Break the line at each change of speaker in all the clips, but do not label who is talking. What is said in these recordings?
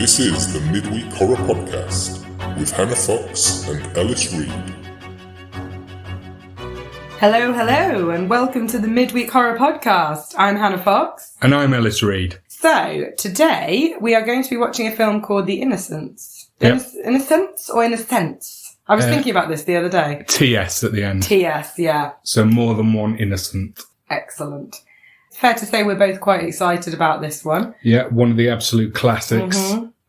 This is the Midweek Horror Podcast with Hannah Fox and Ellis Reed.
Hello, and welcome to the Midweek Horror Podcast. I'm Hannah Fox.
And I'm Ellis Reed.
So, today we are going to be watching a film called The Innocents.
Yep.
Innocents or Innocents? I was thinking about this the other day.
TS at the end.
TS, yeah.
So more than one innocent.
Excellent. It's fair to say we're both quite excited about this one.
Yeah, one of the absolute classics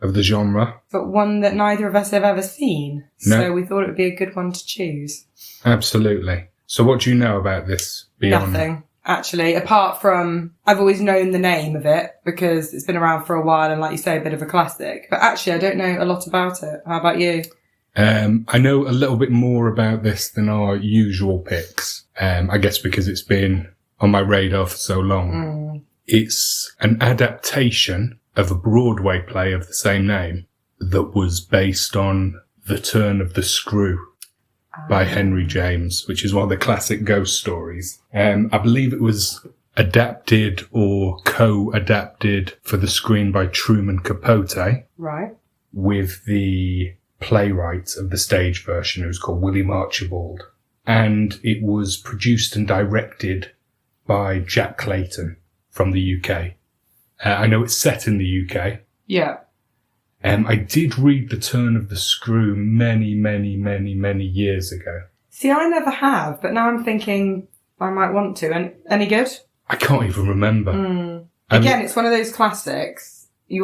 of the genre.
But one that neither of us have ever seen.
No.
So we thought it would be a good one to choose.
Absolutely. So what do you know about this beyond?
Nothing, actually, apart from I've always known the name of it because it's been around for a while and, like you say, a bit of a classic. But actually, I don't know a lot about it. How about you?
I know a little bit more about this than our usual picks. I guess because it's been on my radar for so long. It's an adaptation of a Broadway play of the same name that was based on The Turn of the Screw by Henry James, which is one of the classic ghost stories. I believe it was adapted or co-adapted for the screen by Truman Capote.
Right.
With the playwright of the stage version, who's called William Archibald. And it was produced and directed by Jack Clayton from the UK. I know it's set in the UK.
Yeah.
I did read The Turn of the Screw many years ago.
See, I never have, but now I'm thinking I might want to. And any good?
I can't even remember.
Again, it's one of those classics I've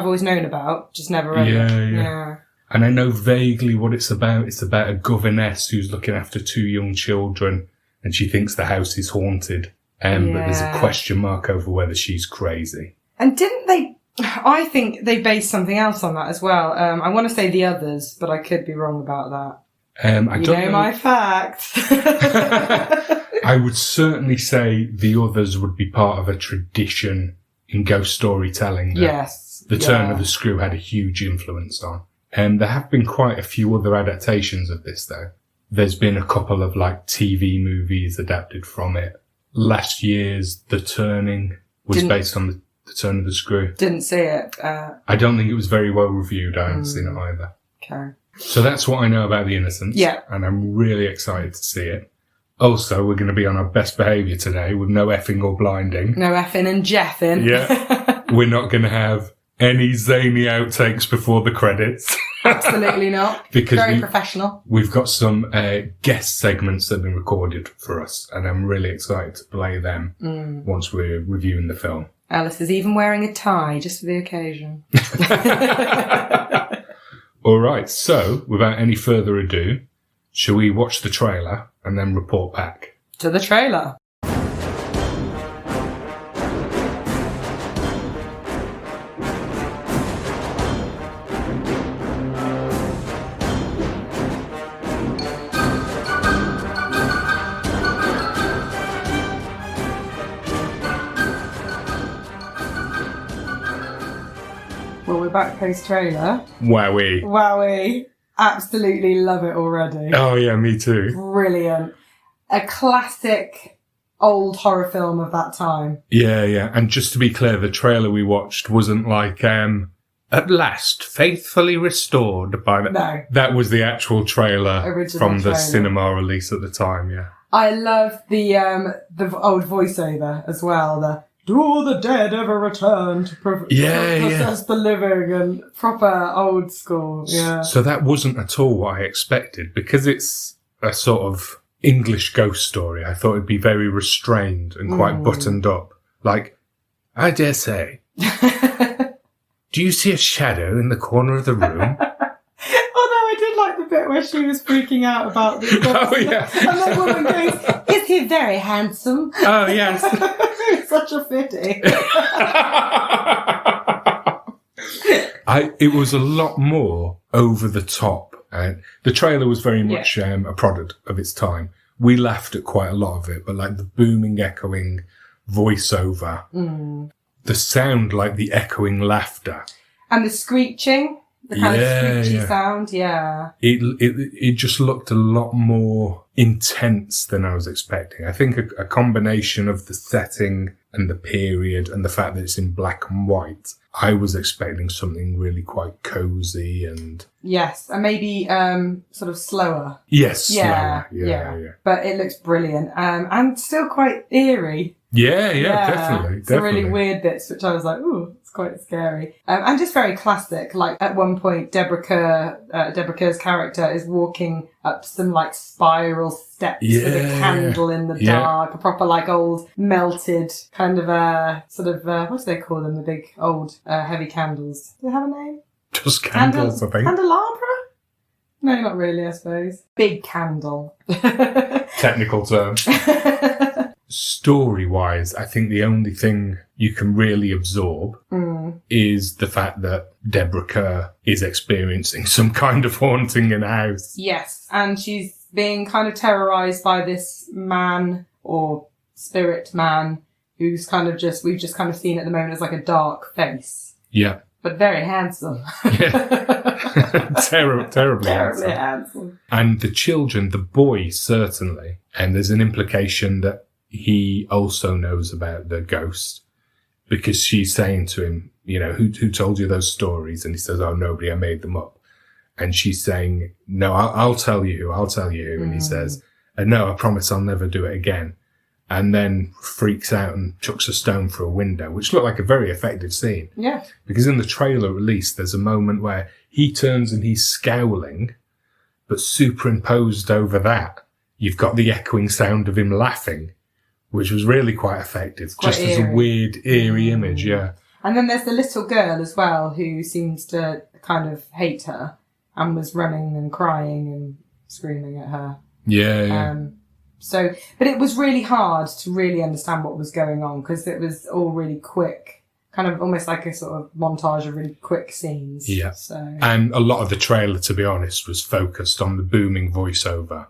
always known about, just never read it.
Yeah. And I know vaguely what it's about. It's about a governess who's looking after two young children, and she thinks the house is haunted. But there's a question mark over whether she's crazy. And
didn't they... I think they based something else on that as well. I want to say The Others, but I could be wrong about that.
I don't know
my facts.
I would certainly say The Others would be part of a tradition in ghost storytelling.
Yes.
The Turn of the Screw had a huge influence on. There have been quite a few other adaptations of this, though. There's been a couple of TV movies adapted from it. Last year's The Turning was based on the Turn of the Screw.
Didn't see it.
I don't think it was very well reviewed. I haven't seen it either.
Okay.
So that's what I know about The Innocents.
Yeah.
And I'm really excited to see it. Also, we're going to be on our best behaviour today with no effing or blinding.
No effing and jeffing.
Yeah. We're not going to have any zany outtakes before the credits.
Absolutely not.
Because
very professional.
We've got some guest segments that have been recorded for us, and I'm really excited to play them once we're reviewing the film.
Alice is even wearing a tie just for the occasion.
All right, so without any further ado, shall we watch the trailer and then report back?
To the trailer. Well, we're back post-trailer.
Wowie.
Absolutely love it already.
Oh, yeah, me too.
Brilliant. A classic old horror film of that time.
Yeah. And just to be clear, the trailer we watched wasn't like, at last, faithfully restored by the...
No.
That was the actual trailer
Original
the
trailer.
cinema release at the time, yeah.
I love the old voiceover as well, the "Do the dead ever return to possess the living?" and proper old school. Yeah.
So that wasn't at all what I expected, because it's a sort of English ghost story. I thought it'd be very restrained and quite buttoned up. Like, I dare say, do you see a shadow in the corner of the room?
Although I did like the bit where she was freaking out about the
Oh, yeah.
And the woman goes, "Is he very handsome?"
Oh, yes.
It's such a pity.
It was a lot more over the top. The trailer was very much a product of its time. We laughed at quite a lot of it, but the booming, echoing voiceover, the sound like the echoing laughter.
And the screeching The kind of screechy sound, yeah.
It just looked a lot more intense than I was expecting. I think a combination of the setting and the period and the fact that it's in black and white, I was expecting something really quite cozy and...
Yes, and maybe sort of slower.
Yes,
yeah,
slower. Yeah.
But it looks brilliant and still quite eerie.
Yeah, definitely.
Some really weird bits, which I was like, ooh, it's quite scary. And just very classic. Like, at one point, Deborah Kerr's character is walking up some, like, spiral steps with a candle in the dark. A proper, like, old melted kind of, sort of, what do they call them? The big, old, heavy candles. Do they have a name?
Just candles, I think.
Candelabra? No, not really, I suppose. Big candle.
Technical term. Story-wise, I think the only thing you can really absorb is the fact that Deborah Kerr is experiencing some kind of haunting in a house.
Yes, and she's being kind of terrorised by this man, or spirit man, who's kind of we've just kind of seen at the moment as like a dark face.
Yeah.
But very handsome.
Yeah. Terribly handsome. And the children, the boy certainly, and there's an implication that he also knows about the ghost, because she's saying to him, you know, who told you those stories? And he says, oh, nobody, I made them up. And she's saying, no, I'll tell you who. And he says, no, I promise I'll never do it again. And then freaks out and chucks a stone through a window, which looked like a very effective scene.
Yeah.
Because in the trailer release, there's a moment where he turns and he's scowling, but superimposed over that, you've got the echoing sound of him laughing, which was really quite effective. Quite just eerie. As a weird, eerie image, yeah.
And then there's the little girl as well who seems to kind of hate her and was running and crying and screaming at her.
Yeah.
But it was really hard to really understand what was going on because it was all really quick, kind of almost like a sort of montage of really quick scenes.
Yeah.
So.
And a lot of the trailer, to be honest, was focused on the booming voiceover.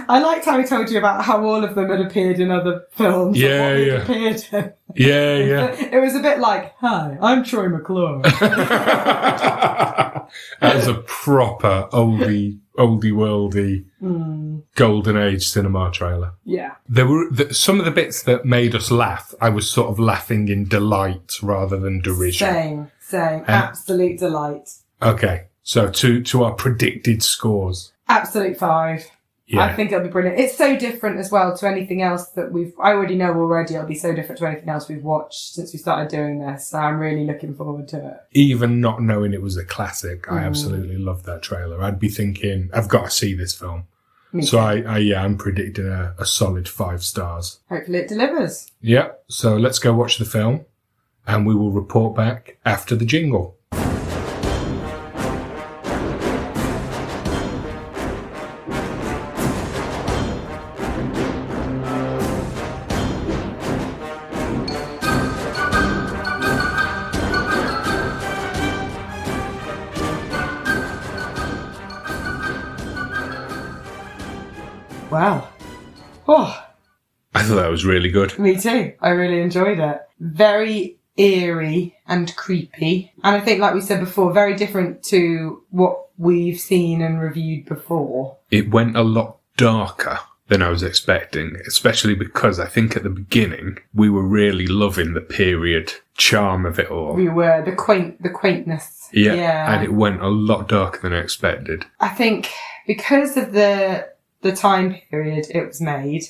I liked how he told you about how all of them had appeared in other films.
Yeah.
Appeared in.
Yeah.
It was a bit like, hi, I'm Troy McClure.
That was a proper oldie worldy golden age cinema trailer.
Yeah.
There were some of the bits that made us laugh. I was sort of laughing in delight rather than derision.
Same. Absolute delight.
Okay. So to our predicted scores.
Absolute 5. Yeah. I think it'll be brilliant. It's so different as well to anything else that I already know already. It'll be so different to anything else we've watched since we started doing this. So I'm really looking forward to it.
Even not knowing it was a classic, I absolutely loved that trailer. I'd be thinking, I've got to see this film. So I'm predicting a solid 5 stars.
Hopefully it delivers.
Yeah. So let's go watch the film and we will report back after the jingle.
Wow. Oh.
I thought that was really good.
Me too. I really enjoyed it. Very eerie and creepy. And I think, like we said before, very different to what we've seen and reviewed before.
It went a lot darker than I was expecting, especially because I think at the beginning we were really loving the period charm of it all.
We were. The quaintness.
Yeah. And it went a lot darker than I expected.
I think because of the time period it was made.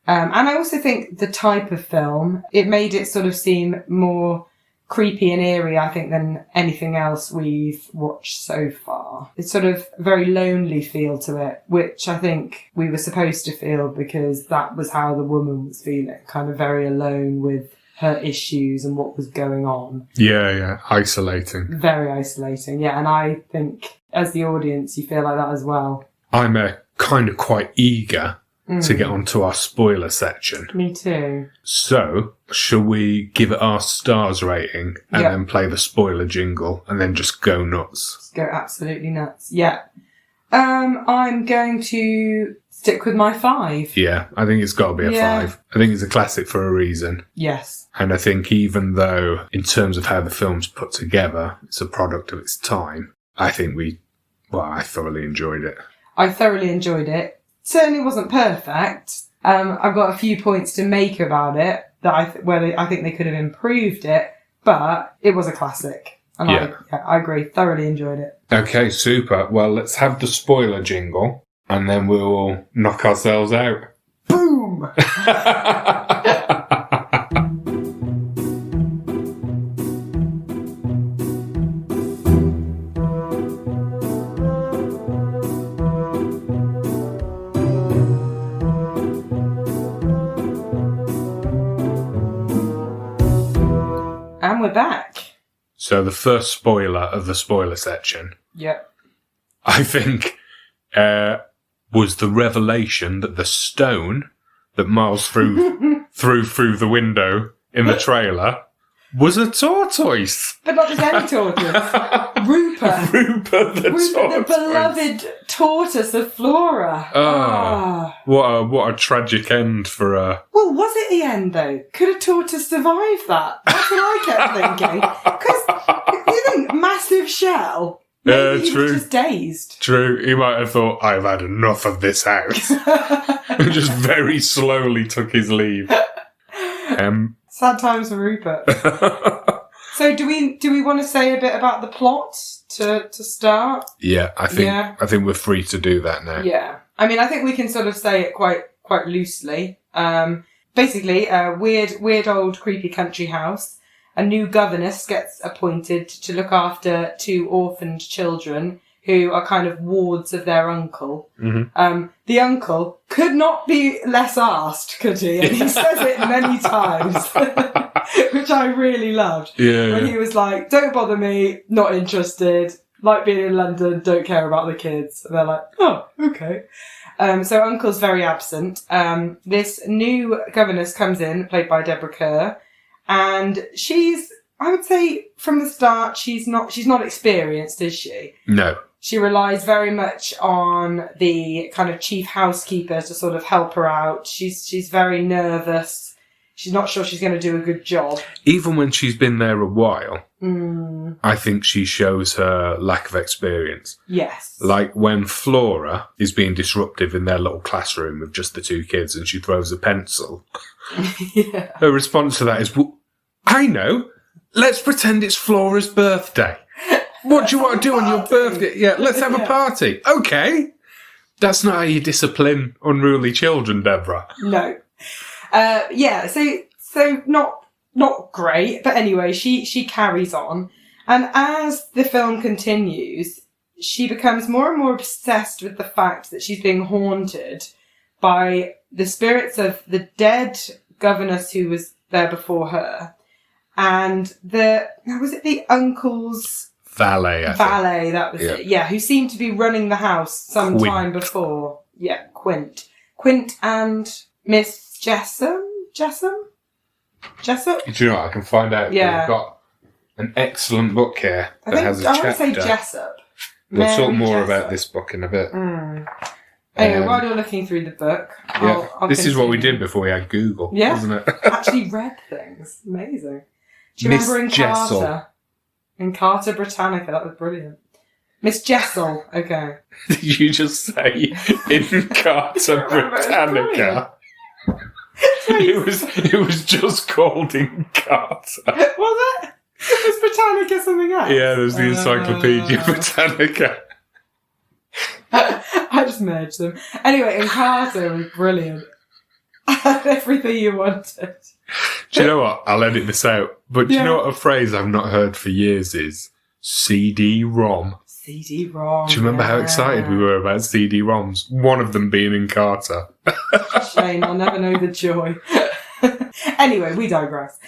And I also think the type of film, it made it sort of seem more creepy and eerie, I think, than anything else we've watched so far. It's sort of a very lonely feel to it, which I think we were supposed to feel because that was how the woman was feeling, kind of very alone with her issues and what was going on.
Yeah. Isolating.
Very isolating, yeah. And I think as the audience, you feel like that as well.
I'm kind of quite eager to get onto our spoiler section.
Me too.
So, shall we give it our stars rating and then play the spoiler jingle and then just go nuts?
Just go absolutely nuts. Yeah. I'm going to stick with my 5.
Yeah, I think it's got to be a 5. I think it's a classic for a reason.
Yes.
And I think even though, in terms of how the film's put together, it's a product of its time, I think I thoroughly enjoyed it.
I thoroughly enjoyed it. Certainly wasn't perfect. I've got a few points to make about it that I think they could have improved it, but it was a classic. And I agree. Thoroughly enjoyed it.
Okay, super. Well, let's have the spoiler jingle, and then we'll knock ourselves out.
Boom! And we're back.
So the first spoiler of the spoiler section,
Yep.
I think, was the revelation that the stone that Miles threw through the window in the trailer was a tortoise.
But not just any tortoise. Rupert.
Rupert the tortoise.
The beloved tortoise of Flora.
What a tragic end for a...
Well, was it the end, though? Could a tortoise survive that? That's what I kept thinking. Because, you think, massive shell? Maybe he was just dazed.
True. He might have thought, I've had enough of this house. And just very slowly took his leave.
Sad times for Rupert. So do we want to say a bit about the plot to start?
Yeah, I think we're free to do that now.
Yeah. I mean, I think we can sort of say it quite loosely. Basically, a weird old creepy country house. A new governess gets appointed to look after 2 orphaned children who are kind of wards of their uncle. Mm-hmm. The uncle could not be less arsed, could he? And he says it many times, which I really loved.
Yeah.
When he was like, don't bother me, not interested, like being in London, don't care about the kids. And they're like, oh, okay. So uncle's very absent. This new governess comes in, played by Deborah Kerr, and I would say from the start, she's not experienced, is she?
No.
She relies very much on the kind of chief housekeeper to sort of help her out. She's very nervous. She's not sure she's going to do a good job.
Even when she's been there a while, I think she shows her lack of experience.
Yes.
Like when Flora is being disruptive in their little classroom with just the 2 kids and she throws a pencil.
Yeah.
Her response to that is, well, I know. Let's pretend it's Flora's birthday. What do you want to do on your birthday? Yeah, let's have a party. Okay. That's not how you discipline unruly children, Deborah.
No. So not great, but anyway, she carries on. And as the film continues, she becomes more and more obsessed with the fact that she's being haunted by the spirits of the dead governess who was there before her. And was it the uncle's
valet, I think.
That was it. Yeah, who seemed to be running the house some time before. Yeah, Quint and Miss Jessup?
Do you know what? I can find out.
Yeah.
We've got an excellent book here that has a chapter.
I want to say Jessup.
We'll
Mary
talk more
Jessup.
about this book in a bit.
Anyway, while you're looking through the book, I'll
this is what we
continue.
did before we had Google,
Yeah.
wasn't it?
Actually read things. Amazing. Do you
Miss
remember in
Jessel.
Carter? In Carter Britannica, that was brilliant. Miss Jessel, okay.
Did you just say in Carter Britannica? It was just called in Carter.
Was it? Was Britannica something else?
Yeah, there's the Encyclopedia Britannica.
I just merged them. Anyway, in Carter was brilliant. Everything you wanted.
Do you know what? I'll edit this out. But do you know what a phrase I've not heard for years is? CD-ROM.
CD-ROM.
Do you remember how excited we were about CD-ROMs? One of them being in Carter.
Shame, I'll never know the joy. Anyway, we digress.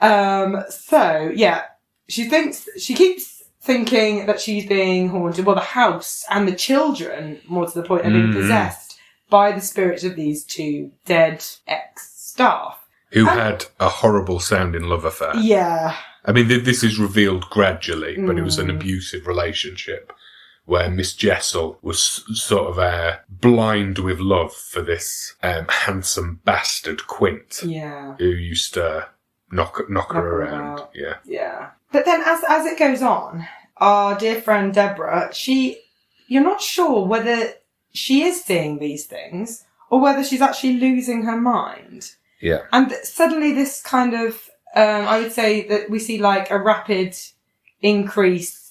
So, yeah, she keeps thinking that she's being haunted. Well, the house and the children, more to the point, are being possessed by the spirits of these 2 dead ex-staff.
Who had a horrible sounding love affair.
Yeah.
I mean, this is revealed gradually, but it was an abusive relationship where Miss Jessel was sort of blind with love for this handsome bastard Quint, who used to knock her around.
Yeah. But then as it goes on, our dear friend Deborah, you're not sure whether she is seeing these things or whether she's actually losing her mind.
Yeah.
And suddenly this kind of, I would say that we see like a rapid increase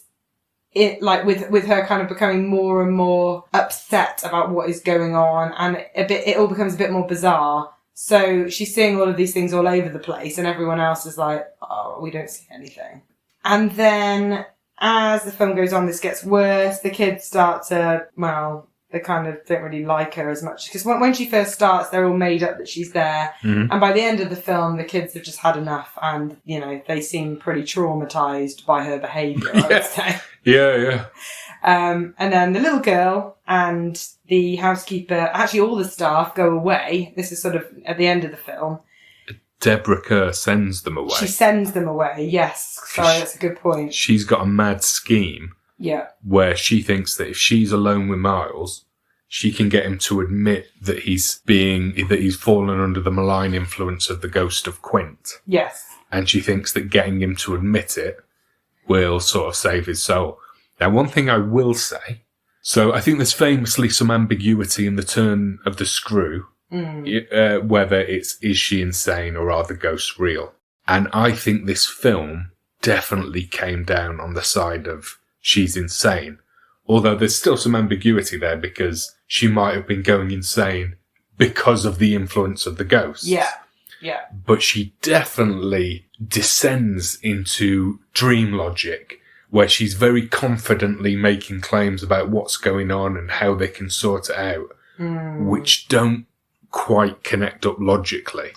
like with her kind of becoming more and more upset about what is going on, and it all becomes a bit more bizarre. So she's seeing all of these things all over the place, and everyone else is like, oh, we don't see anything. And then as the film goes on, this gets worse. The kids start to, they kind of don't really like her as much. Because when she first starts, they're all made up that she's there. Mm-hmm. And by the end of the film, the kids have just had enough. And, they seem pretty traumatised by her behaviour, I would say.
Yeah.
And then the little girl and the housekeeper, actually all the staff, go away. This is sort of at the end of the film.
Deborah Kerr sends them away.
She sends them away, yes. Sorry, that's a good point.
She's got a mad scheme.
Yeah.
Where she thinks that if she's alone with Miles, she can get him to admit that he's fallen under the malign influence of the ghost of Quint.
Yes.
And she thinks that getting him to admit it will sort of save his soul. Now, one thing I will say, so I think there's famously some ambiguity in the turn of the screw, whether is she insane or are the ghosts real? And I think this film definitely came down on the side of she's insane. Although there's still some ambiguity there because she might have been going insane because of the influence of the ghost.
Yeah.
But she definitely descends into dream logic where she's very confidently making claims about what's going on and how they can sort it out, which don't quite connect up logically.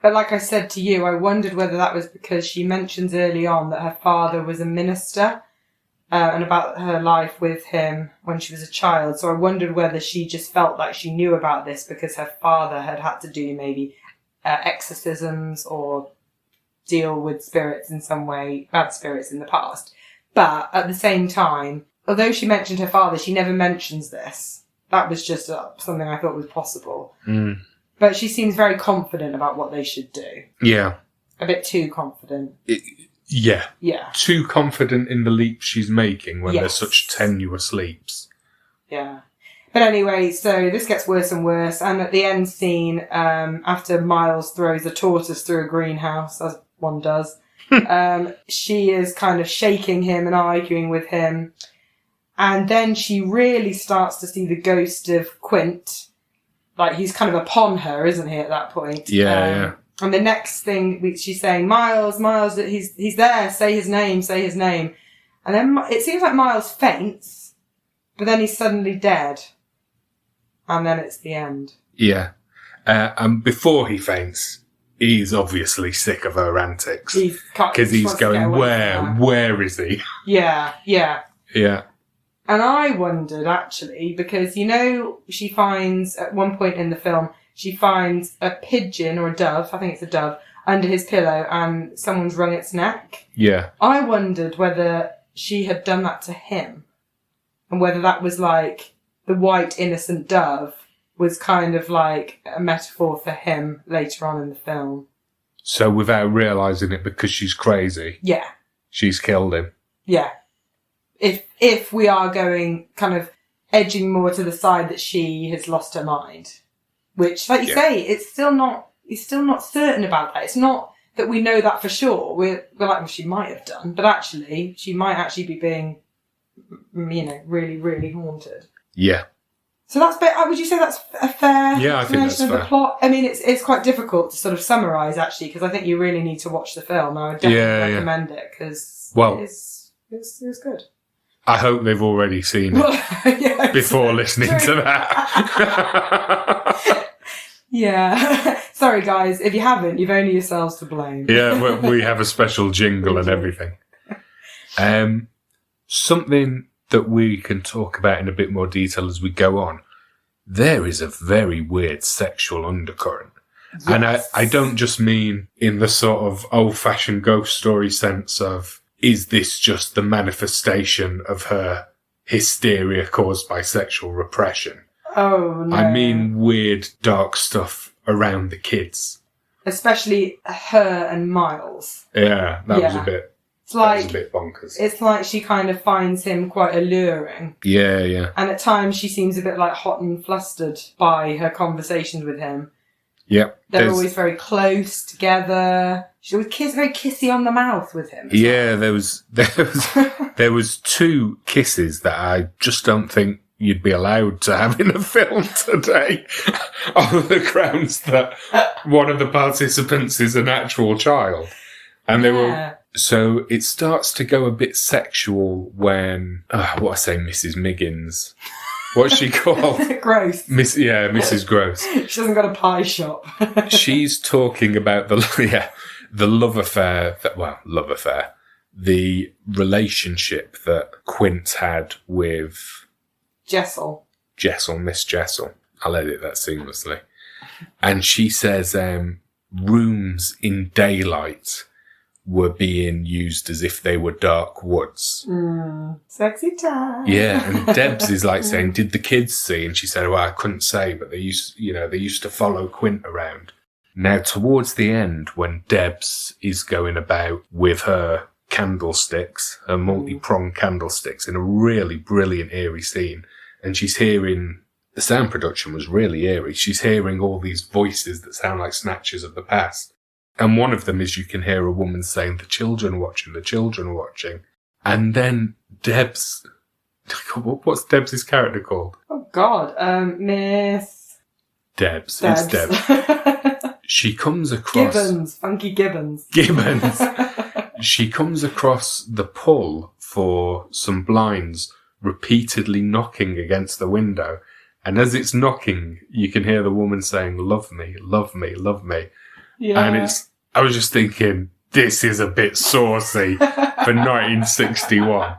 But like I said to you, I wondered whether that was because she mentions early on that her father was a minister. And about her life with him when she was a child. So I wondered whether she just felt like she knew about this because her father had to do maybe exorcisms or deal with spirits in some way, bad spirits in the past. But at the same time, although she mentioned her father, she never mentions this. That was just something I thought was possible. But she seems very confident about what they should do.
Yeah.
A bit too confident.
Yeah. Too confident in the leap she's making when there's such tenuous leaps.
Yeah. But anyway, so this gets worse and worse. And at the end scene, after Miles throws a tortoise through a greenhouse, as one does, she is kind of shaking him and arguing with him. And then she really starts to see the ghost of Quint. Like, he's kind of upon her, isn't he, at that point?
Yeah.
And the next thing she's saying, Miles, he's there, say his name. And then it seems like Miles faints, but then he's suddenly dead. And then it's the end.
Yeah. And before he faints, he's obviously sick of her antics. Because he's going, where is he?
Yeah.
Yeah.
And I wondered, actually, because, she finds, at one point in the film, she finds a pigeon or a dove, I think it's a dove, under his pillow and someone's wrung its neck.
Yeah.
I wondered whether she had done that to him and whether that was like the white innocent dove was kind of like a metaphor for him later on in the film.
So without realising it because she's crazy.
Yeah.
She's killed him.
Yeah. If we are going kind of edging more to the side that she has lost her mind. Which, like you say, he's still not certain about that. It's not that we know that for sure. We're like, well, she might have done, but actually, she might actually be being, really, really haunted.
Yeah.
So would you say that's a fair
explanation of
the plot? I mean, it's quite difficult to sort of summarise, actually, because I think you really need to watch the film. I would definitely recommend it, because it's good.
I hope they've already seen it before listening to that.
Yeah. Sorry, guys. If you haven't, you've only yourselves to blame.
Yeah, we have a special jingle and everything. Something that we can talk about in a bit more detail as we go on. There is a very weird sexual undercurrent. Yes. And I don't just mean in the sort of old-fashioned ghost story sense of, is this just the manifestation of her hysteria caused by sexual repression.
Oh, no.
I mean weird, dark stuff around the kids.
Especially her and Miles.
Yeah, that was a bit bonkers.
It's like she kind of finds him quite alluring.
Yeah.
And at times she seems a bit like hot and flustered by her conversations with him.
Yep.
They're always very close together. She was very kissy on the mouth with him.
Yeah, there was there was 2 kisses that I just don't think you'd be allowed to have in a film today, on the grounds that one of the participants is an actual child, and they were. So it starts to go a bit sexual when Mrs. Miggins. What's she called?
Gross.
Mrs. Gross.
She hasn't got a pie shop.
She's talking about the love affair, the relationship that Quint had with Miss Jessel. I'll edit that seamlessly. And she says rooms in daylight were being used as if they were dark woods.
Sexy time.
Yeah, and Debs is like saying, "Did the kids see?" And she said, "Well, I couldn't say, but they used to follow Quint around." Now, towards the end, when Debs is going about with her candlesticks, her multi-pronged candlesticks, in a really brilliant, eerie scene, and she's hearing, the sound production was really eerie. She's hearing all these voices that sound like snatches of the past. And one of them is you can hear a woman saying, the children watching. And then Debs, what's Debs' character called?
Oh, God. Miss...
Debs. It's Debs. She comes across...
Funky Gibbons.
She comes across the pull for some blinds, repeatedly knocking against the window. And as it's knocking, you can hear the woman saying, "Love me, love me, love me." Yeah. And I was just thinking, this is a bit saucy for 1961.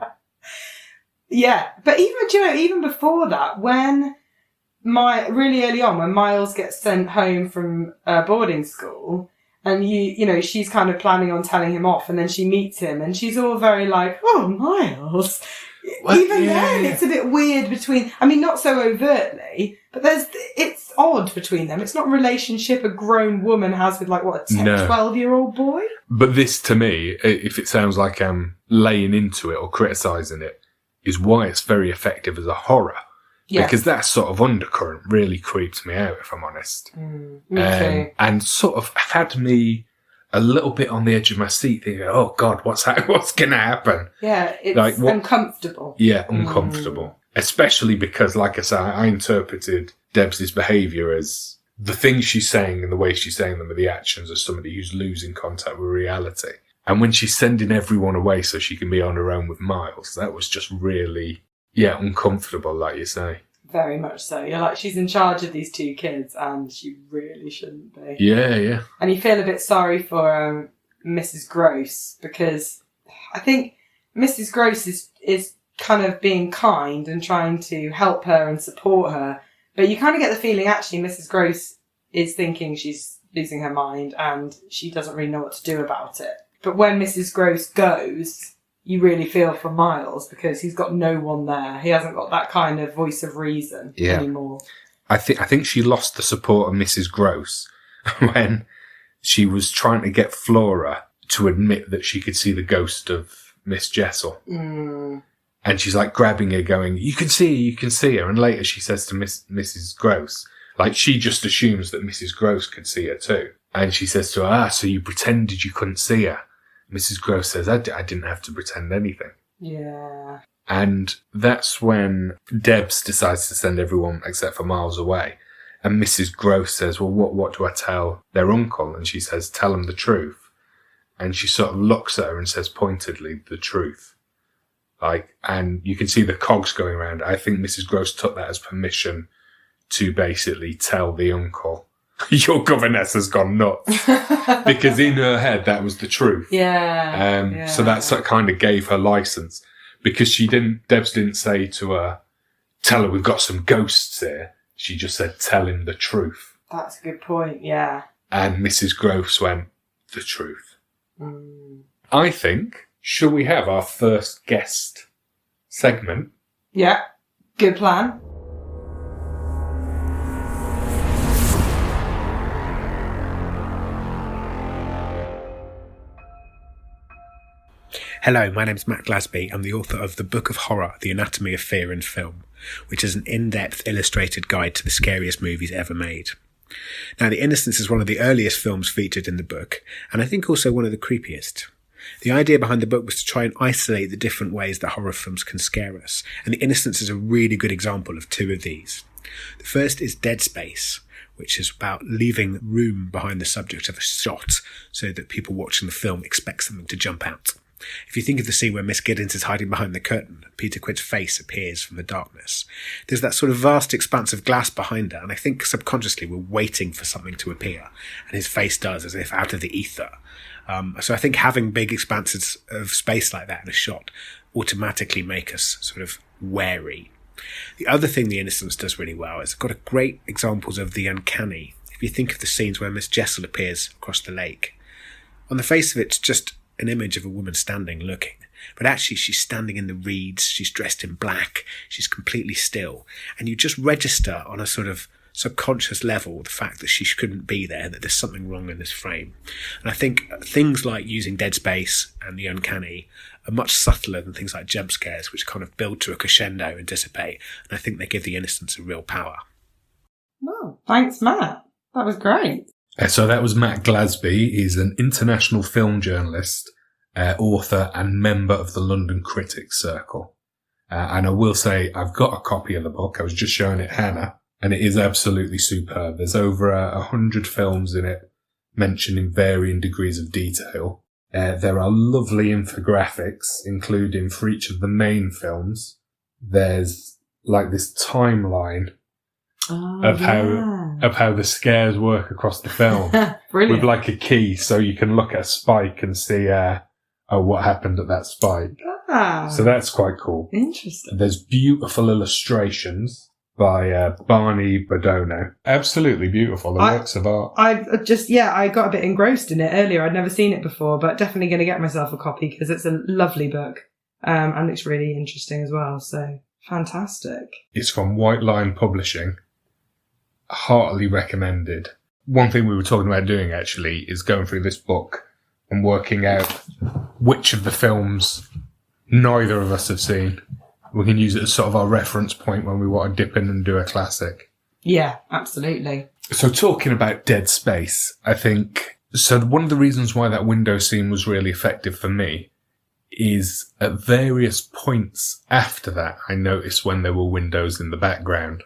Yeah, but even before that, really early on, when Miles gets sent home from boarding school, and she's kind of planning on telling him off, and then she meets him, and she's all very like, "Oh, Miles." Then, it's a bit weird between. I mean, not so overtly, but it's odd between them. It's not a relationship a grown woman has with 12-year-old boy.
But this, to me, if it sounds like I'm laying into it or criticising it, is why it's very effective as a horror. Yes. Because that sort of undercurrent really creeps me out, if I'm honest.
Me too.
And sort of had me a little bit on the edge of my seat thinking, oh God, what's going to happen?
Yeah, it's uncomfortable.
Yeah, uncomfortable. Especially because, like I say, I interpreted Debs' behaviour as the things she's saying and the way she's saying them are the actions of somebody who's losing contact with reality. And when she's sending everyone away so she can be on her own with Miles, that was just really, uncomfortable, like you say.
Very much so. You're like, she's in charge of these 2 kids and she really shouldn't be.
Yeah.
And you feel a bit sorry for Mrs. Gross, because I think Mrs. Gross is kind of being kind and trying to help her and support her. But you kind of get the feeling actually Mrs. Gross is thinking she's losing her mind and she doesn't really know what to do about it. But when Mrs. Gross goes, you really feel for Miles because he's got no one there. He hasn't got that kind of voice of reason anymore.
I think she lost the support of Mrs. Gross when she was trying to get Flora to admit that she could see the ghost of Miss Jessel. And she's like grabbing her going, you can see her. And later she says to Mrs. Gross, like she just assumes that Mrs. Gross could see her too. And she says to her, so you pretended you couldn't see her. Mrs. Gross says, I didn't have to pretend anything.
Yeah.
And that's when Debs decides to send everyone except for Miles away. And Mrs. Gross says, well, what do I tell their uncle? And she says, tell him the truth. And she sort of looks at her and says pointedly, the truth. And you can see the cogs going around. I think Mrs. Gross took that as permission to basically tell the uncle, your governess has gone nuts. Because in her head, that was the truth.
Yeah.
So that kind of gave her license. Because Debs didn't say to her, tell her we've got some ghosts here. She just said, tell him the truth.
That's a good point, yeah.
And Mrs. Gross went, the truth. I think, shall we have our first guest segment?
Yeah, good plan.
Hello, my name's Matt Glasby. I'm the author of The Book of Horror, The Anatomy of Fear in Film, which is an in-depth illustrated guide to the scariest movies ever made. Now, The Innocents is one of the earliest films featured in the book, and I think also one of the creepiest. The idea behind the book was to try and isolate the different ways that horror films can scare us, and The Innocents is a really good example of two of these. The first is Dead Space, which is about leaving room behind the subject of a shot so that people watching the film expect something to jump out. If you think of the scene where Miss Giddens is hiding behind the curtain, Peter Quid's face appears from the darkness. There's that sort of vast expanse of glass behind her, and I think subconsciously we're waiting for something to appear, and his face does, as if out of the ether. So I think having big expanses of space like that in a shot automatically make us sort of wary. The other thing The Innocents does really well is it's got great examples of the uncanny. If you think of the scenes where Miss Jessel appears across the lake, on the face of it, it's just an image of a woman standing looking, but actually she's standing in the reeds, she's dressed in black, she's completely still, and you just register on a sort of subconscious level the fact that she couldn't be there, that there's something wrong in this frame. And I think things like using dead space and the uncanny are much subtler than things like jump scares, which kind of build to a crescendo and dissipate, and I think they give The Innocents a real power.
Well, thanks, Matt. That was great.
So that was Matt Glasby. He's an international film journalist, author and member of the London Critics Circle. And I will say I've got a copy of the book. I was just showing it Hannah, and it is absolutely superb. There's over 100 films in it, mentioned in varying degrees of detail. There are lovely infographics, including for each of the main films. There's like this timeline of how the scares work across the film.
Brilliant.
With like a key, so you can look at a spike and see what happened at that spike. So that's quite cool.
Interesting.
There's beautiful illustrations by Barney Bodono. Absolutely beautiful. The works of art.
I got a bit engrossed in it earlier. I'd never seen it before, but definitely going to get myself a copy because it's a lovely book and it's really interesting as well. So fantastic.
It's from White Lion Publishing. Heartily recommended. One thing we were talking about doing actually is going through this book and working out which of the films neither of us have seen. We can use it as sort of our reference point when we want to dip in and do a classic.
Yeah, absolutely.
So talking about Dead Space, I think, so one of the reasons why that window scene was really effective for me is at various points after that, I noticed when there were windows in the background.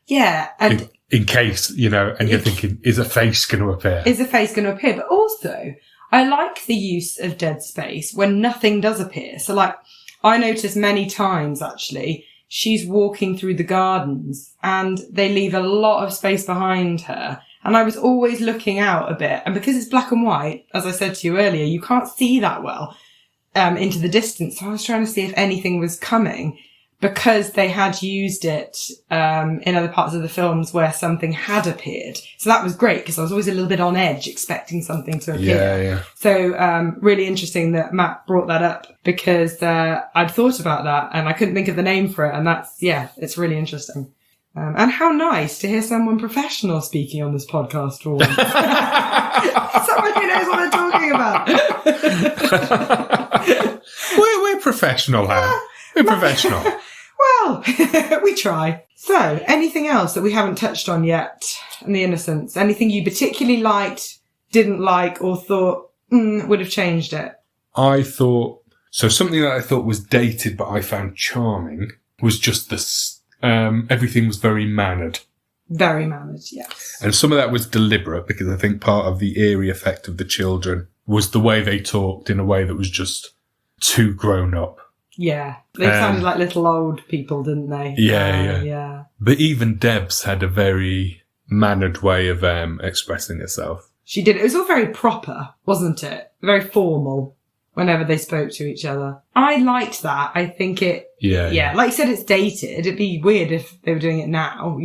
Yeah. And
in case, and you're thinking, is a face going to appear?
Is a face going to appear? But also, I like the use of dead space when nothing does appear. So like, I noticed many times actually, she's walking through the gardens and they leave a lot of space behind her. And I was always looking out a bit. And because it's black and white, as I said to you earlier, you can't see that well into the distance. So I was trying to see if anything was coming, because they had used it in other parts of the films where something had appeared. So that was great, because I was always a little bit on edge expecting something to appear.
Yeah.
So really interesting that Matt brought that up, because I'd thought about that and I couldn't think of the name for it. And it's really interesting. And how nice to hear someone professional speaking on this podcast for once. Someone who knows what they're talking about.
We're professional, Hannah. We're professional.
Well, we try. So, anything else that we haven't touched on yet in The Innocents? Anything you particularly liked, didn't like, or thought would have changed it?
Something that I thought was dated but I found charming was just everything was very mannered.
Very mannered, yes.
And some of that was deliberate, because I think part of the eerie effect of the children was the way they talked in a way that was just too grown up.
Yeah, they sounded like little old people, didn't they?
Yeah. But even Debs had a very mannered way of expressing herself.
She did. It was all very proper, wasn't it? Very formal whenever they spoke to each other. I liked that. I think it... Yeah. Like you said, it's dated. It'd be weird if they were doing it now.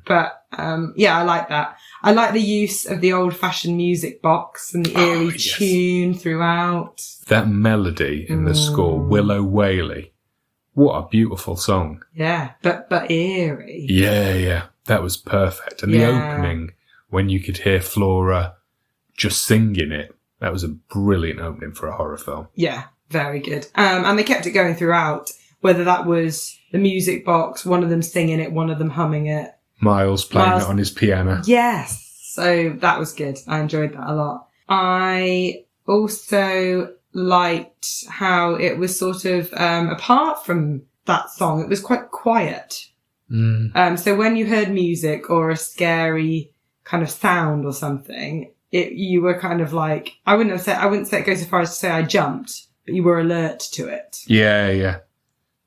But, I like that. I like the use of the old-fashioned music box and the eerie tune throughout.
That melody in the score, Willow Whaley, What a beautiful song.
Yeah, but eerie.
Yeah. That was perfect. And the opening, when you could hear Flora just singing it, that was a brilliant opening for a horror film.
Yeah, very good. And they kept it going throughout, whether that was the music box, one of them singing it, one of them humming it.
Miles playing it on his piano.
Yes. So that was good. I enjoyed that a lot. I also liked how it was sort of, apart from that song, it was quite quiet. So when you heard music or a scary kind of sound or something, you were kind of like, I wouldn't say it goes so far as to say I jumped, but you were alert to it.
Yeah.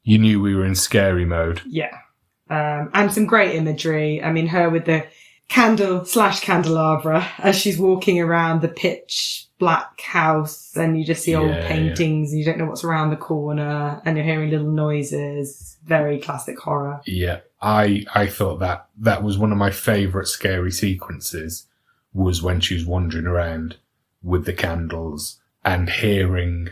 You knew we were in scary mode.
Yeah. And some great imagery. I mean, her with the candle/candelabra as she's walking around the pitch black house, and you just see old paintings and you don't know what's around the corner, and you're hearing little noises. Very classic horror.
Yeah. I thought that was one of my favourite scary sequences, was when she was wandering around with the candles and hearing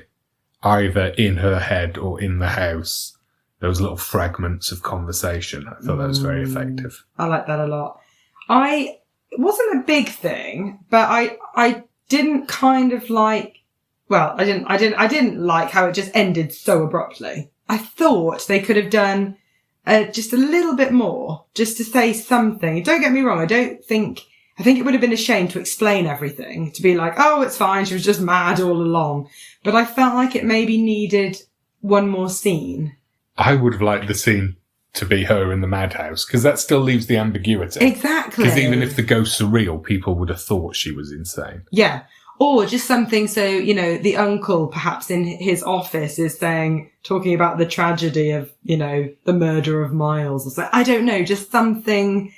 either in her head or in the house those little fragments of conversation. I thought that was very effective.
I like that a lot. It wasn't a big thing, but I didn't kind of like, well, I didn't like how it just ended so abruptly. I thought they could have done just a little bit more, just to say something. Don't get me wrong. I think it would have been a shame to explain everything, to be like, oh, it's fine, she was just mad all along. But I felt like it maybe needed one more scene.
I would have liked the scene to be her in the madhouse, because that still leaves the ambiguity.
Exactly.
Because even if the ghosts are real, people would have thought she was insane.
Yeah. Or just something so, the uncle perhaps in his office is talking about the tragedy of, the murder of Miles or so. I don't know, just something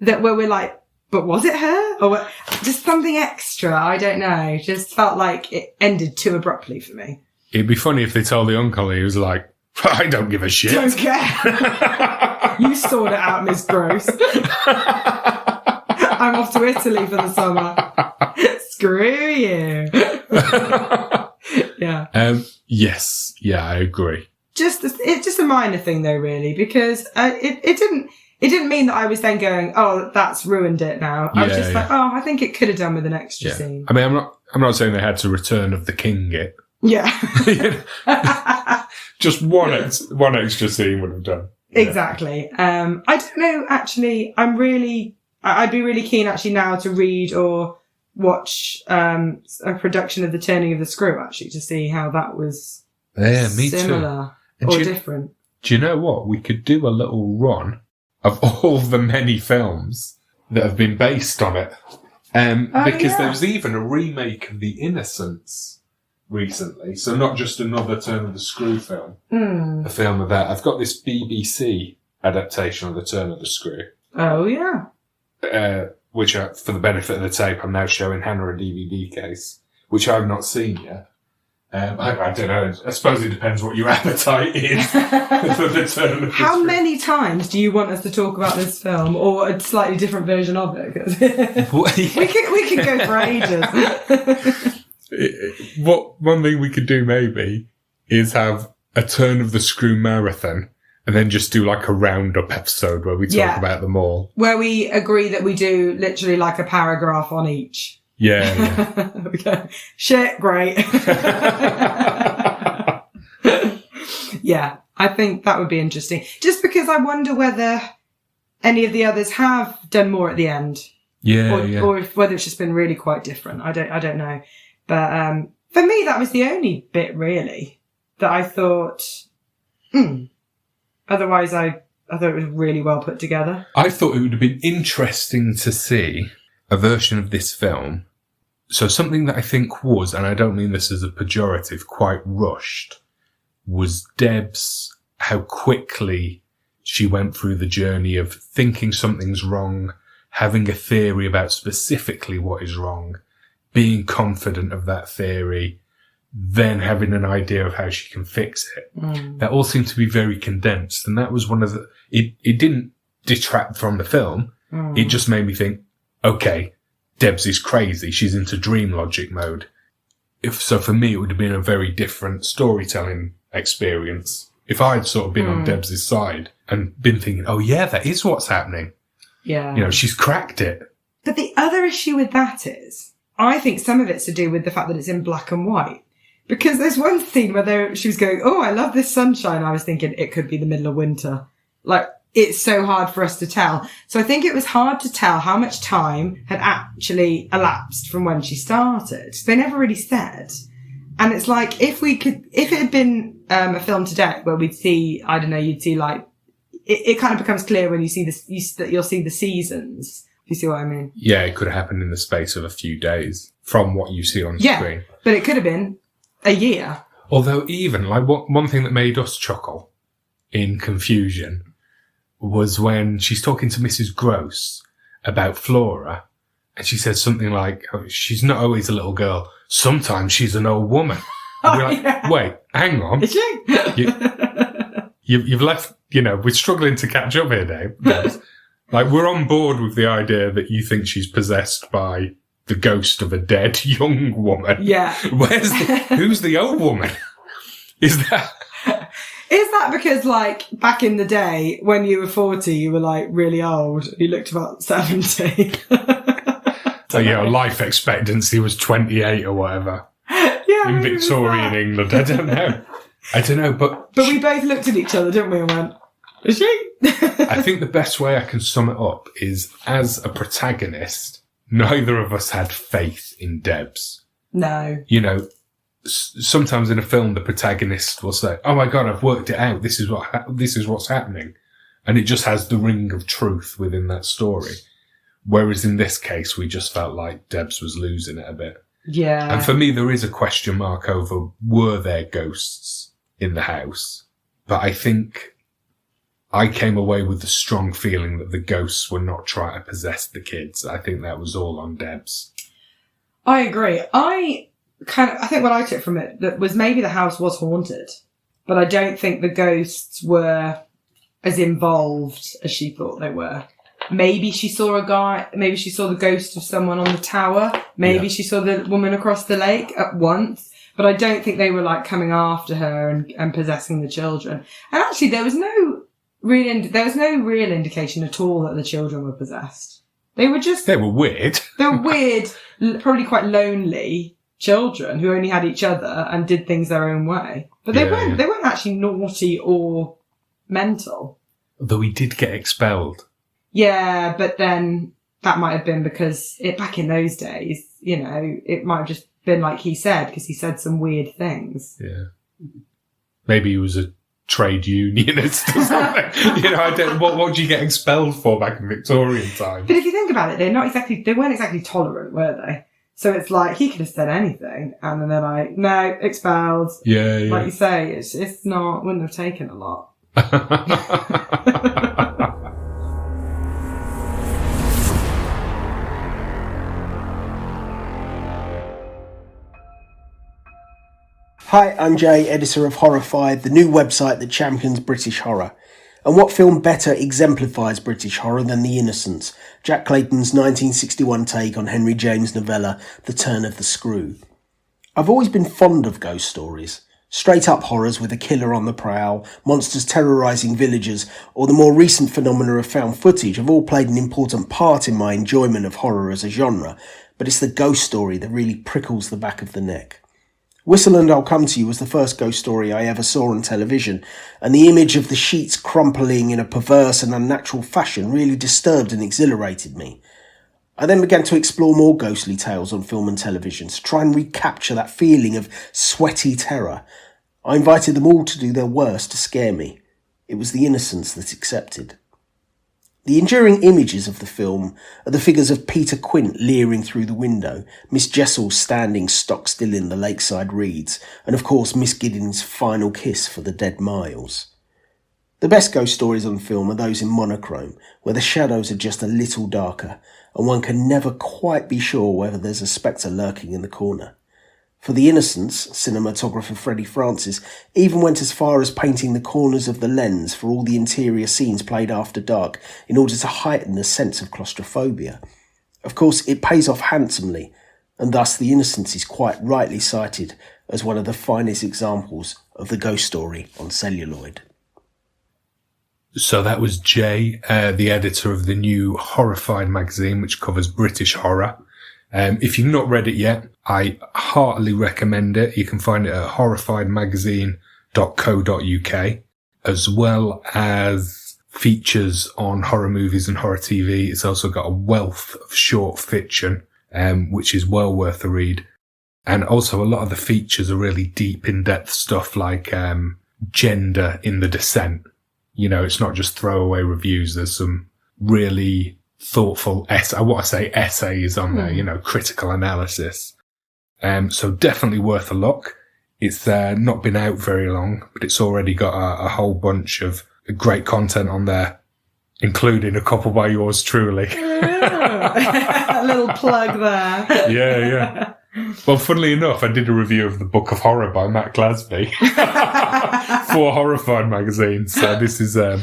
where we're like, but was it her? Or just something extra? I don't know. Just felt like it ended too abruptly for me.
It'd be funny if they told the uncle, he was like, I don't give a shit.
Don't care. You sort it out, Miss Gross. I'm off to Italy for the summer. Screw you. Yeah.
Yes. Yeah, I agree.
It's just a minor thing though, really, because it didn't mean that I was then going, oh, that's ruined it now. I was just like, oh, I think it could have done with an extra scene.
I mean, I'm not saying they had to Return of the King it.
Yeah.
Just one extra scene would have done.
Exactly. I don't know, actually, I'd be really keen actually now to read or watch a production of The Turning of the Screw, actually, to see how that was similar or different.
Do you know what? We could do a little run of all the many films that have been based on it. Because there was even a remake of The Innocents recently. So not just another Turn of the Screw film. A film of that. I've got this BBC adaptation of The Turn of the Screw.
Oh, yeah.
Which, for the benefit of the tape, I'm now showing Hannah a DVD case, which I've not seen yet. I don't know. I suppose it depends what your appetite is for The Turn of the Screw.
How many times do you want us to talk about this film, or a slightly different version of it? we could go for ages.
One thing we could do maybe is have a Turn of the Screw marathon, and then just do like a roundup episode where we talk about them all. Where
we agree that we do literally like a paragraph on each.
Yeah.
Okay. Shit, great. Yeah, I think that would be interesting. Just because I wonder whether any of the others have done more at the end. Or whether it's just been really quite different. I don't know. But for me, that was the only bit, really, that I thought, Otherwise, I thought it was really well put together.
I thought it would have been interesting to see a version of this film. So something that I think was, and I don't mean this as a pejorative, quite rushed, was Deb's, how quickly she went through the journey of thinking something's wrong, having a theory about specifically what is wrong, being confident of that theory, then having an idea of how she can fix it. That all seemed to be very condensed. And that was one of the... It didn't detract from the film. It just made me think, okay, Debs is crazy. She's into dream logic mode. So for me, it would have been a very different storytelling experience. if I'd sort of been on Debs' side and been thinking, oh yeah, that is what's happening.
Yeah.
You know, she's cracked it.
But the other issue with that is, I think some of it's to do with the fact that it's in black and white. Because there's one scene where she was going, oh, I love this sunshine. I was thinking it could be the middle of winter. Like, it's so hard for us to tell. So I think it was hard to tell how much time had actually elapsed from when she started. They never really said. And it's like, if it had been a film today where we'd see, I don't know, you'd see like, it kind of becomes clear when you see this, you'll see the seasons. You see what I mean?
Yeah, it could have happened in the space of a few days from what you see on screen.
But it could have been a year.
Although even, like, one thing that made us chuckle in confusion was when she's talking to Mrs. Gross about Flora, and she says something like, oh, she's not always a little girl. Sometimes she's an old woman. And we're like, wait, hang on.
Is she?
You've left, we're struggling to catch up here, Dave. Like, we're on board with the idea that you think she's possessed by the ghost of a dead young woman.
Yeah.
Who's the old woman? Is that
because, like, back in the day, when you were 40, you were, like, really old? You looked about 70.
So, life expectancy was 28 or whatever.
Yeah.
In Victorian England. I don't know, but...
But we both looked at each other, didn't we, and went, is she?
I think the best way I can sum it up is, as a protagonist, neither of us had faith in Debs.
No.
Sometimes in a film, the protagonist will say, oh my God, I've worked it out. This is what's happening. And it just has the ring of truth within that story. Whereas in this case, we just felt like Debs was losing it a bit.
Yeah.
And for me, there is a question mark over, were there ghosts in the house? But I think I came away with the strong feeling that the ghosts were not trying to possess the kids. I think that was all on Debs.
I agree. I think what I took from it that was maybe the house was haunted, but I don't think the ghosts were as involved as she thought they were. Maybe she saw maybe she saw the ghost of someone on the tower. Maybe she saw the woman across the lake at once. But I don't think they were like coming after her and possessing the children. And actually there was no real indication at all that the children were possessed. They were weird. They were weird, probably quite lonely children who only had each other and did things their own way. But they weren't actually naughty or mental.
Though he did get expelled.
Yeah, but then that might have been because back in those days, it might have just been like he said, because he said some weird things. Yeah.
Maybe he was a trade unionist or something. What would you get expelled for back in Victorian time?
But if you think about it, they weren't exactly tolerant, were they? So it's like, he could have said anything, and then they're like, no, expelled.
Yeah.
Like you say, it's wouldn't have taken a lot.
Hi, I'm Jay, editor of Horrified, the new website that champions British horror. And what film better exemplifies British horror than The Innocents, Jack Clayton's 1961 take on Henry James' novella The Turn of the Screw. I've always been fond of ghost stories. Straight-up horrors with a killer on the prowl, monsters terrorising villagers, or the more recent phenomena of found footage have all played an important part in my enjoyment of horror as a genre, but it's the ghost story that really prickles the back of the neck. Whistle and I'll Come to You was the first ghost story I ever saw on television, and the image of the sheets crumpling in a perverse and unnatural fashion really disturbed and exhilarated me. I then began to explore more ghostly tales on film and television to try and recapture that feeling of sweaty terror. I invited them all to do their worst to scare me. It was The Innocents that accepted. The enduring images of the film are the figures of Peter Quint leering through the window, Miss Jessel standing stock still in the lakeside reeds, and of course Miss Giddings' final kiss for the dead Miles. The best ghost stories on film are those in monochrome, where the shadows are just a little darker, and one can never quite be sure whether there's a spectre lurking in the corner. For The Innocents, cinematographer Freddie Francis even went as far as painting the corners of the lens for all the interior scenes played after dark in order to heighten the sense of claustrophobia. Of course, it pays off handsomely. and thus The Innocents is quite rightly cited as one of the finest examples of the ghost story on celluloid.
So that was Jay, the editor of the new Horrified magazine, which covers British horror. If you've not read it yet, I heartily recommend it. You can find it at horrifiedmagazine.co.uk, as well as features on horror movies and horror TV. It's also got a wealth of short fiction, which is well worth a read. And also a lot of the features are really deep, in-depth stuff like gender in the descent. You know, it's not just throwaway reviews. There's some really thoughtful essays on there, you know, critical analysis. So definitely worth a look. It's not been out very long, but it's already got a whole bunch of great content on there, including a couple by yours truly.
A little plug there.
Yeah. Well, funnily enough, I did a review of the Book of Horror by Matt Glasby for Horrified magazine. So this is, I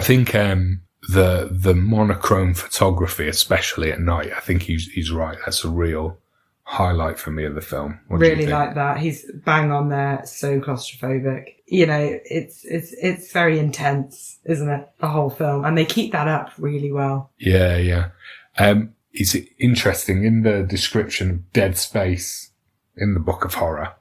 think, the monochrome photography, especially at night, I think he's right. That's a real highlight for me of the film. What do you
Really
think?
like that. He's bang on there. So claustrophobic. You know, it's very intense, isn't it? The whole film, and they keep that up really well.
Yeah. It's interesting in the description of dead space in the Book of Horror.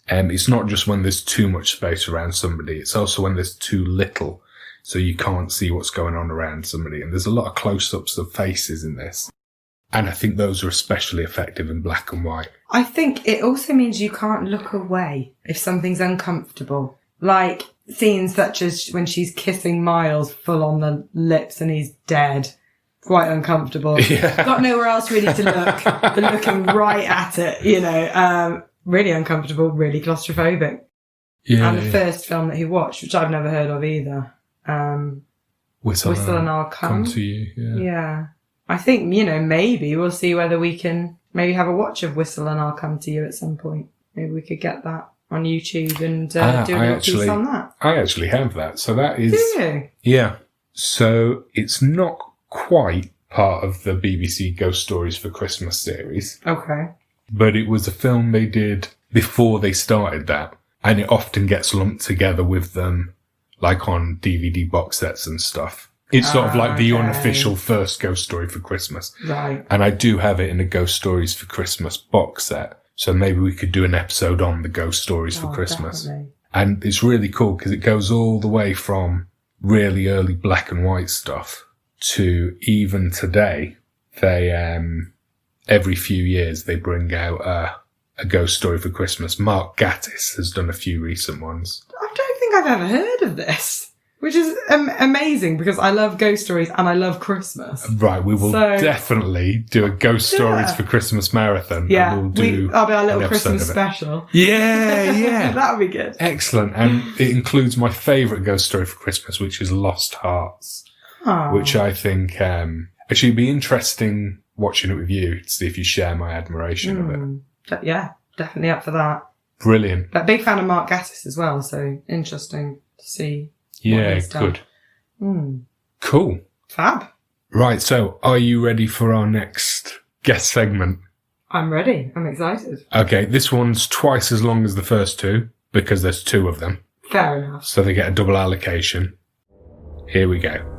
It's not just when there's too much space around somebody. It's also when there's too little, so you can't see what's going on around somebody. And there's a lot of close-ups of faces in this. And I think those are especially effective in black and white.
I think it also means you can't look away if something's uncomfortable. Like scenes such as when she's kissing Miles full on the lips and he's dead. Quite uncomfortable.
Yeah.
Got nowhere else really to look but looking right at it, you know. Really uncomfortable, really claustrophobic.
Yeah.
And the first film that he watched, which I've never heard of either. Whistle and I'll Come
to You.
Yeah. I think, you know, maybe we'll see whether we can maybe have a watch of Whistle and I'll Come to You at some point. Maybe we could get that on YouTube and do a little piece on that.
I actually have that. So that is...
Do you?
Yeah. So it's not quite part of the BBC Ghost Stories for Christmas series,
Okay.
but it was a film they did before they started that, and it often gets lumped together with them, like on DVD box sets and stuff. It's sort of like the
Okay.
unofficial first Ghost Story for Christmas.
Right.
And I do have it in a Ghost Stories for Christmas box set, so maybe we could do an episode on the Ghost Stories for Christmas.
Definitely.
And it's really cool because it goes all the way from really early black and white stuff to even today. They every few years they bring out a Ghost Story for Christmas. Mark Gatiss has done a few recent ones.
I don't think I've ever heard of this, which is amazing because I love ghost stories and I love Christmas.
Right, we will
So-
definitely do a Ghost Stories for Christmas marathon.
Yeah,
and we'll do
I'll be our
an
little
episode
Christmas
of it.
special.
Yeah.
That would be good.
Excellent. And it includes my favourite Ghost Story for Christmas, which is Lost Hearts.
Oh.
Which I think actually it'd be interesting watching it with you to see if you share my admiration of it.
Yeah, definitely up for that.
Brilliant.
But big fan of Mark Gatiss as well, so interesting to see.
Yeah,
he's done.
good. Cool.
Fab.
Right, so are you ready for our next guest segment?
I'm ready. I'm excited.
Okay, this one's twice as long as the first two because there's two of them.
Fair enough.
So they get a double allocation. Here we go.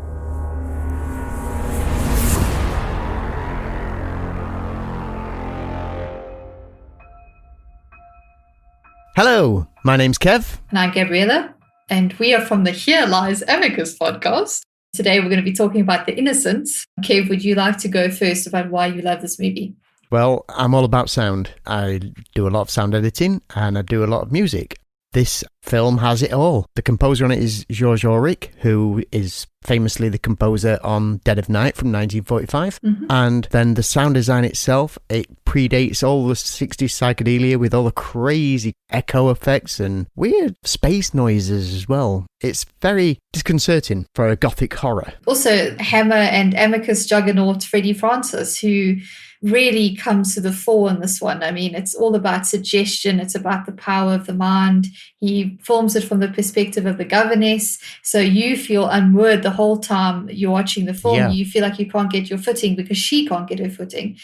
Hello, my name's Kev.
And I'm Gabriella, and we are from the Here Lies Amicus podcast. Today we're going to be talking about The Innocents. Kev, would you like to go first about why you love this movie?
Well, I'm all about sound. I do a lot of sound editing and I do a lot of music. This film has it all. The composer on it is Georges Auric, who is famously the composer on Dead of Night from 1945. And then the sound design itself, it predates all the 60s psychedelia with all the crazy echo effects and weird space noises as well. It's very disconcerting for a gothic horror.
Also, Hammer and Amicus juggernaut Freddie Francis, who really comes to the fore in this one. I mean, it's all about suggestion. It's about the power of the mind. He films it from the perspective of the governess. So you feel unmoored the whole time you're watching the film.
Yeah.
You feel like you can't get your footing because she can't get her footing.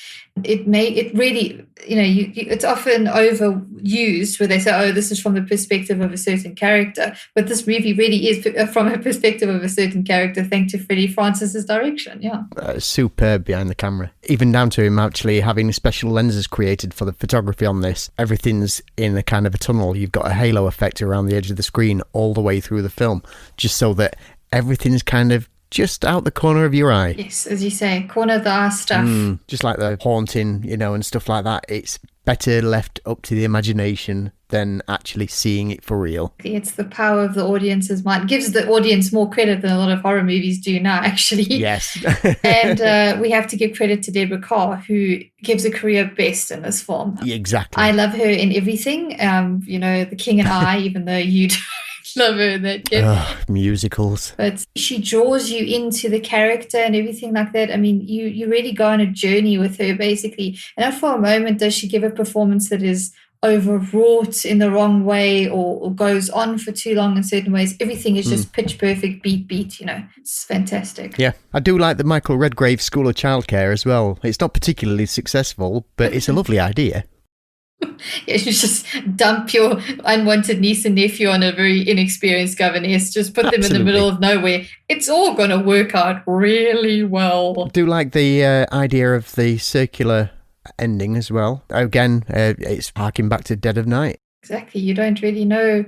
It really, it's often overused where they say, oh, this is from the perspective of a certain character. But this movie really is from a perspective of a certain character, thanks to Freddie Francis's direction. Yeah.
Superb behind the camera. Even down to him actually having special lenses created for the photography on this. Everything's in a kind of a tunnel. You've got a halo effect around the edge of the screen all the way through the film, just so that everything's kind of just out the corner of your eye.
Yes, as you say, corner of the eye stuff.
Just like the haunting, and stuff like that. It's better left up to the imagination than actually seeing it for real.
It's the power of the audience's mind. It gives the audience more credit than a lot of horror movies do now, actually.
Yes.
And we have to give credit to Deborah Carr, who gives a career best in this film.
Exactly.
I love her in everything. The King and I, even though you don't love her in that yet.
Musicals.
But she draws you into the character and everything like that. I mean, you really go on a journey with her, basically. And not for a moment does she give a performance that is overwrought in the wrong way or goes on for too long in certain ways. Everything is just pitch perfect, beat. It's fantastic.
Yeah. I do like the Michael Redgrave School of Childcare as well. It's not particularly successful, but it's a lovely idea.
Yeah, you just dump your unwanted niece and nephew on a very inexperienced governess. Just put them in the middle of nowhere. It's all going to work out really well.
I do like the idea of the circular ending as well. Again, it's harking back to Dead of Night.
Exactly. You don't really know,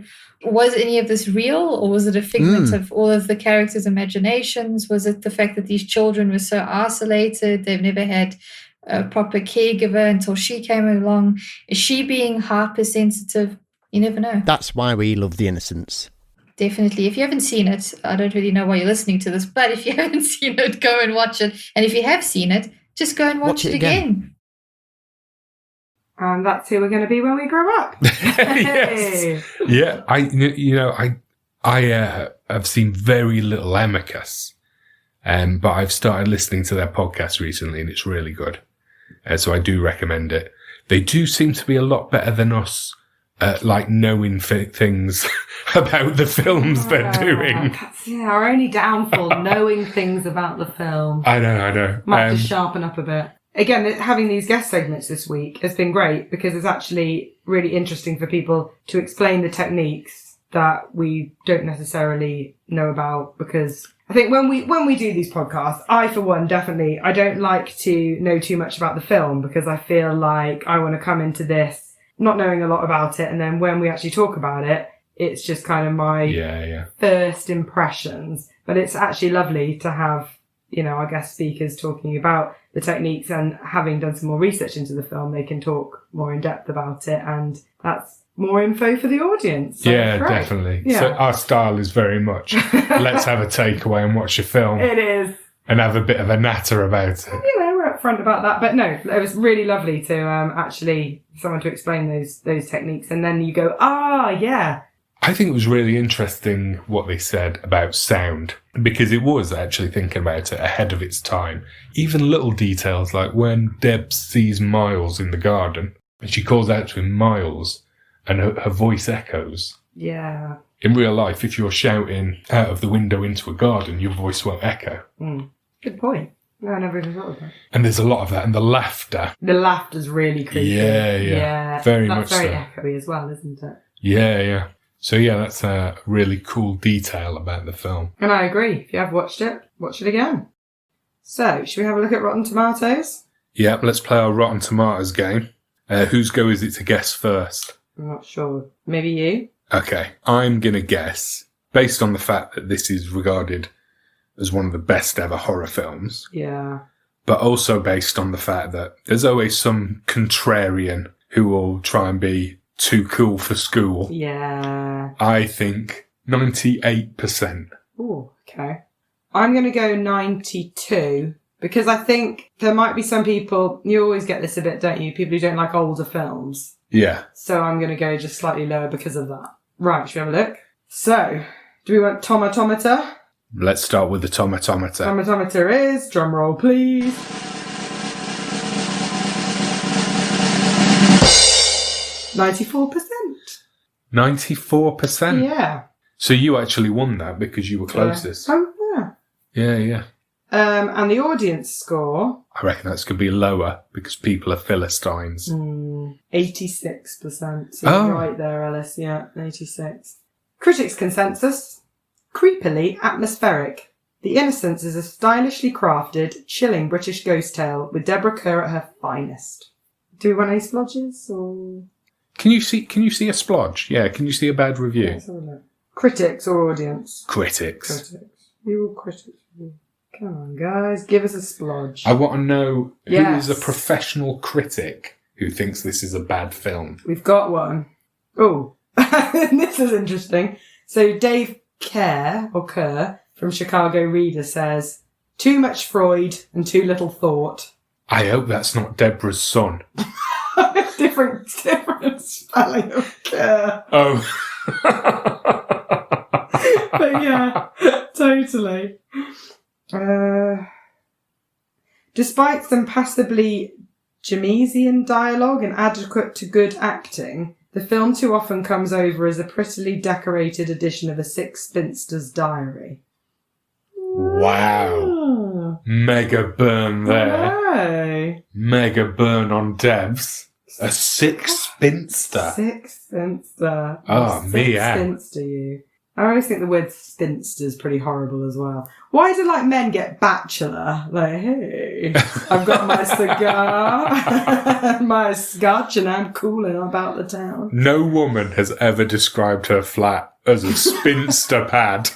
was any of this real, or was it a figment of all of the characters' imaginations? Was it the fact that these children were so isolated? They've never had a proper caregiver until she came along. Is she being hypersensitive? You never know.
That's why we love The Innocents.
Definitely. If you haven't seen it, I don't really know why you're listening to this, but if you haven't seen it, go and watch it. And if you have seen it, just go and watch it again.
And that's who we're going to be when we grow up.
Yes. Yeah. I have seen very little Amicus, but I've started listening to their podcast recently, and it's really good. So I do recommend it. They do seem to be a lot better than us at knowing things about the films they're doing.
That's our only downfall, knowing things about the film.
I know.
Might have to sharpen up a bit. Again, having these guest segments this week has been great because it's actually really interesting for people to explain the techniques that we don't necessarily know about, because I think when we do these podcasts, I, for one, definitely, I don't like to know too much about the film because I feel like I want to come into this not knowing a lot about it. And then when we actually talk about it, it's just kind of my first impressions. But it's actually lovely to have, I guess, speakers talking about the techniques, and having done some more research into the film, they can talk more in depth about it. And that's more info for the audience. So
yeah, definitely. Yeah. So our style is very much, let's have a takeaway and watch a film.
It is.
And have a bit of a natter about it.
We're upfront about that. But no, it was really lovely to actually someone to explain those techniques. And then you go, yeah.
I think it was really interesting what they said about sound, because it was actually thinking about it ahead of its time. Even little details like when Deb sees Miles in the garden and she calls out to him Miles and her voice echoes.
Yeah.
In real life, if you're shouting out of the window into a garden, your voice won't echo.
Good point. No, I never even thought of that.
And there's a lot of that. And the laughter.
The laughter's really creepy.
Yeah. Very much so.
That's very echoey as well, isn't it?
Yeah. So yeah, that's a really cool detail about the film.
And I agree. If you have watched it, watch it again. So, should we have a look at Rotten Tomatoes?
Yeah, let's play our Rotten Tomatoes game. Whose go is it to guess first?
I'm not sure. Maybe you?
Okay, I'm going to guess, based on the fact that this is regarded as one of the best ever horror films.
Yeah.
But also based on the fact that there's always some contrarian who will try and be too cool for school.
Yeah.
I think 98%.
Oh, okay. I'm going to go 92 because I think there might be some people, you always get this a bit, don't you? People who don't like older films.
Yeah.
So I'm going to go just slightly lower because of that. Right, should we have a look? So, do we want tomatometer?
Let's start with the tomatometer.
Tomatometer is, drum roll please. 94%.
94%?
Yeah.
So you actually won that because you were closest.
Oh, yeah.
Yeah.
And the audience score...
I reckon that's going to be lower because people are Philistines.
86%. So you're right there, Alice. Yeah, 86. Critics' consensus. Creepily atmospheric. The Innocents is a stylishly crafted, chilling British ghost tale with Deborah Kerr at her finest. Do we want any splodges or...
Can you see a splodge? Yeah, can you see a bad review?
Let's have a look. Critics or audience?
Critics.
You all critics. Come on, guys, give us a splodge.
I want to know who
Yes.
is a professional critic who thinks this is a bad film.
We've got one. Oh, this is interesting. So Dave Kerr from Chicago Reader says, too much Freud and too little thought.
I hope that's not Deborah's son.
different spelling of Kerr.
Oh.
But yeah, totally. Despite some passably Jamesian dialogue and adequate to good acting, the film too often comes over as a prettily decorated edition of a Six Spinster's Diary.
Wow. Mega burn there.
Hey.
Mega burn on Debs. A Six Spinster.
Six Spinster.
Oh, me,
Six Spinster, you. I always think the word spinster is pretty horrible as well. Why do men get bachelor? Like, hey, I've got my cigar, my scotch, and I'm cooling about the town.
No woman has ever described her flat as a spinster pad.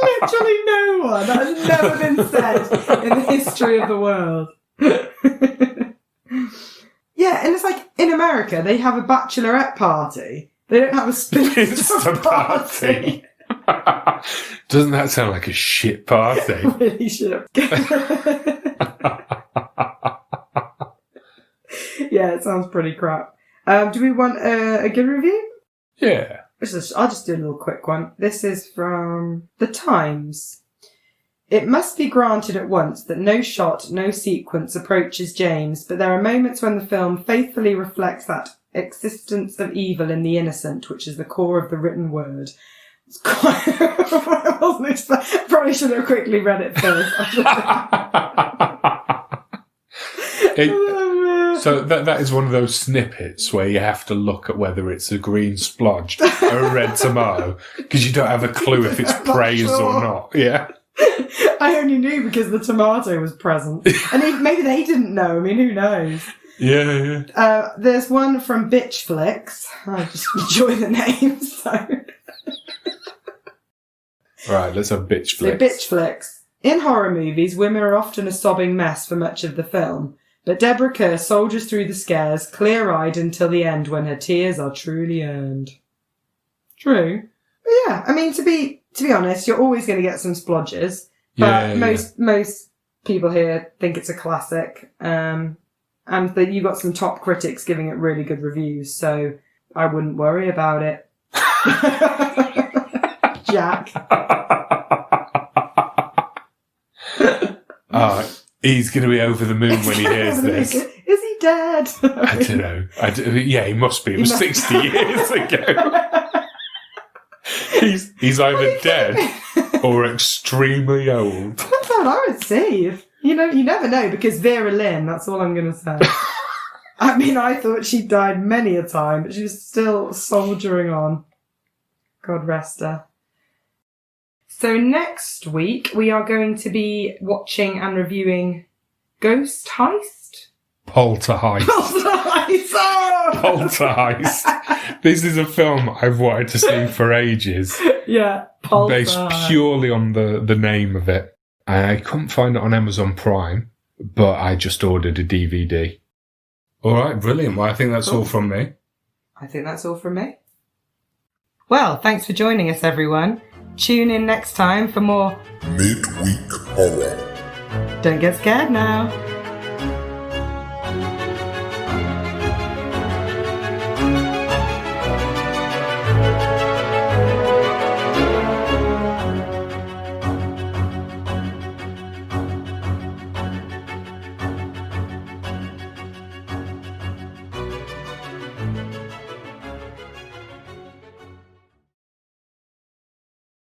Literally no one. That has never been said in the history of the world. Yeah, and it's like in America, they have a bachelorette party. They don't have a spinster party.
Doesn't that sound like a shit party?
Really should. Yeah, it sounds pretty crap. Do we want a good review?
Yeah.
I'll just do a little quick one. This is from The Times. It must be granted at once that no shot, no sequence approaches James, but there are moments when the film faithfully reflects that existence of evil in the innocent, which is the core of the written word. It's quite... I wasn't expecting... Probably should have quickly read it first.
So that is one of those snippets where you have to look at whether it's a green splodge or a red tomato, because you don't have a clue if it's praise or not. Yeah.
I only knew because the tomato was present. And maybe they didn't know. I mean, who knows?
Yeah.
There's one from Bitch Flicks. I just enjoy the name, so...
Right, let's have Bitch Flicks.
So, Bitch Flicks. In horror movies, women are often a sobbing mess for much of the film. But Deborah Kerr soldiers through the scares, clear-eyed until the end when her tears are truly earned. True. But yeah, I mean, to be honest, you're always going to get some splodges. But most people here think it's a classic. And that you got some top critics giving it really good reviews, so I wouldn't worry about it. Jack.
He's going to be over the moon when he hears this.
Is he dead?
I don't know. Yeah, he must be. It was 60 years ago. He's either dead or extremely old.
That's all I would see. You never know, because Vera Lynn, that's all I'm going to say. I mean, I thought she died many a time, but she was still soldiering on. God rest her. So next week, we are going to be watching and reviewing Ghost Heist?
Poltergeist. Poltergeist. This is a film I've wanted to see for ages.
Yeah,
Based purely on the name of it. I couldn't find it on Amazon Prime, but I just ordered a DVD. All right, brilliant. Well, I think that's all from me.
I think that's all from me. Well, thanks for joining us, everyone. Tune in next time for more
Midweek Horror.
Don't get scared now.